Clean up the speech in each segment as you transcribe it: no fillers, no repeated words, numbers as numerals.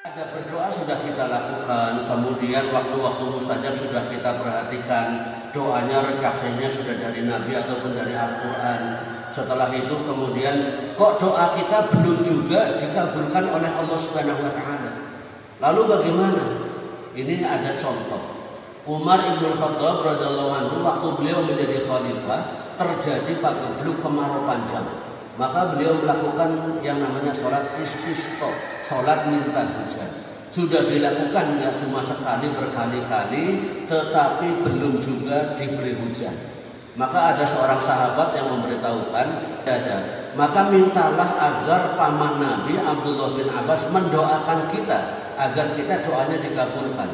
Ada berdoa sudah kita lakukan, kemudian waktu-waktu mustajab sudah kita perhatikan, doanya redaksinya sudah dari Nabi ataupun dari Al-Quran. Setelah itu kemudian kok doa kita belum juga dikabulkan oleh Allah Subhanahu wa Ta'ala. Lalu bagaimana? Ini ada contoh. Umar ibn Khattab radhiyallahu anhu waktu beliau menjadi khalifah terjadi pagebluk kemarau panjang. Maka beliau melakukan yang namanya sholat istisqa, sholat minta hujan. Sudah dilakukan nggak cuma sekali, berkali-kali, tetapi belum juga diberi hujan. Maka ada seorang sahabat yang memberitahukan, maka mintalah agar paman Nabi Abdullah bin Abbas mendoakan kita agar kita doanya dikabulkan.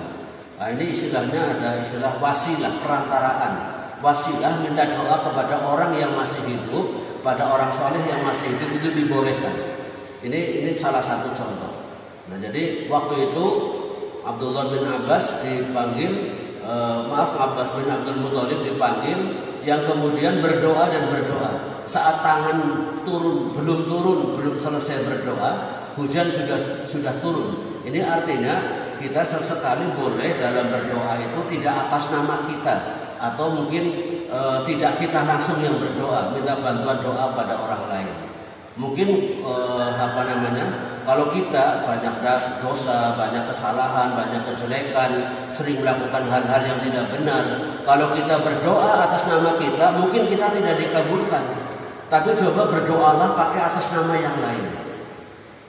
Nah, ini istilahnya ada istilah wasilah, perantaraan. Wasilah minta doa kepada orang yang masih hidup, pada orang soleh yang masih hidup itu dibolehkan. Ini salah satu contoh. Nah, jadi waktu itu Abdullah bin Abbas dipanggil, Abbas bin Abdul Muthalib dipanggil, yang kemudian berdoa dan berdoa. Saat tangan belum selesai berdoa, hujan sudah turun. Ini artinya kita sesekali boleh dalam berdoa itu tidak atas nama kita, atau mungkin tidak kita langsung yang berdoa, minta bantuan doa pada orang lain. Mungkin kalau kita banyak dosa, banyak kesalahan, banyak kejelekan, sering melakukan hal-hal yang tidak benar, kalau kita berdoa atas nama kita, mungkin kita tidak dikabulkan. Tapi coba berdoalah pakai atas nama yang lain.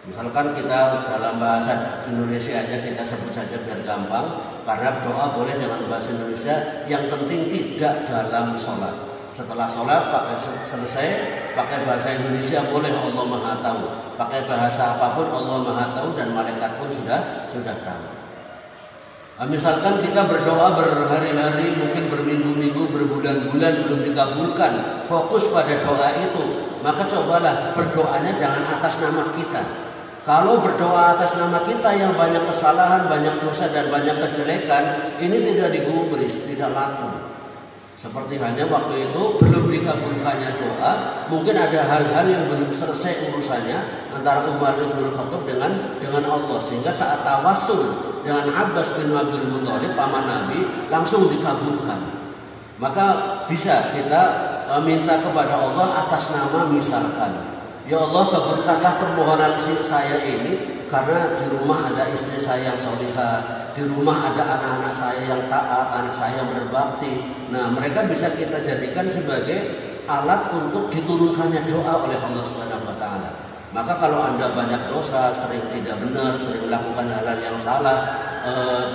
Misalkan kita dalam bahasa Indonesia aja kita sebut saja biar gampang, karena doa boleh dengan bahasa Indonesia, yang penting tidak dalam sholat. Setelah sholat selesai pakai bahasa Indonesia boleh, Allah Maha Tahu. Pakai bahasa apapun Allah Maha Tahu dan malaikat pun sudah tahu. Misalkan kita berdoa berhari-hari, mungkin berminggu-minggu, berbulan-bulan belum dikabulkan, fokus pada doa itu, maka cobalah berdoanya jangan atas nama kita. Kalau berdoa atas nama kita yang banyak kesalahan, banyak dosa dan banyak kejelekan, ini tidak digubris, tidak laku. Seperti hanya waktu itu belum dikabulkannya doa, mungkin ada hal-hal yang belum selesai urusannya antara Umar bin Khattab dengan Allah, sehingga saat tawassul dengan Abbas bin Abdul Muthalib paman Nabi langsung dikabulkan. Maka bisa kita minta kepada Allah atas nama, misalkan, ya Allah, kabulkanlah permohonan saya ini, karena di rumah ada istri saya yang salihah, di rumah ada anak-anak saya yang taat, anak saya yang berbakti. Nah, mereka bisa kita jadikan sebagai alat untuk diturunkannya doa oleh Allah Subhanahu wa Ta'ala. Maka kalau Anda banyak dosa, sering tidak benar, sering melakukan hal-hal yang salah,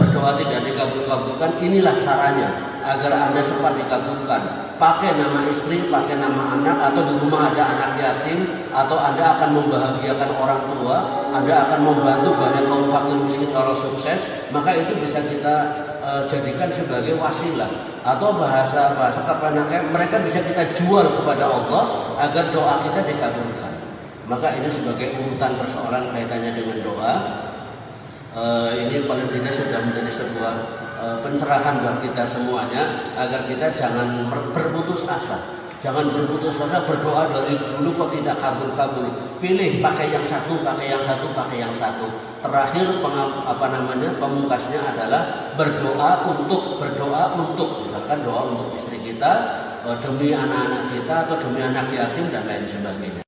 berdoa tidak dikabulkan, inilah caranya agar Anda cepat dikabulkan. Pakai nama istri, pakai nama anak, atau di rumah ada anak yatim, atau Anda akan membahagiakan orang tua, Anda akan membantu banyak kaum fakir miskin kalau sukses, maka itu bisa kita jadikan sebagai wasilah, atau bahasa kepenaknya mereka bisa kita jual kepada Allah agar doa kita dikabulkan. Maka ini sebagai urutan persoalan kaitannya dengan doa. Ini paling tidak sudah menjadi sebuah pencerahan buat kita semuanya, agar kita jangan berputus asa. Jangan berputus asa berdoa dari dulu kok tidak kabul-kabul. Pilih, pakai yang satu, pakai yang satu, pakai yang satu. Terakhir pemungkasnya adalah berdoa untuk misalkan doa untuk istri kita, demi anak-anak kita, atau demi anak yatim dan lain sebagainya.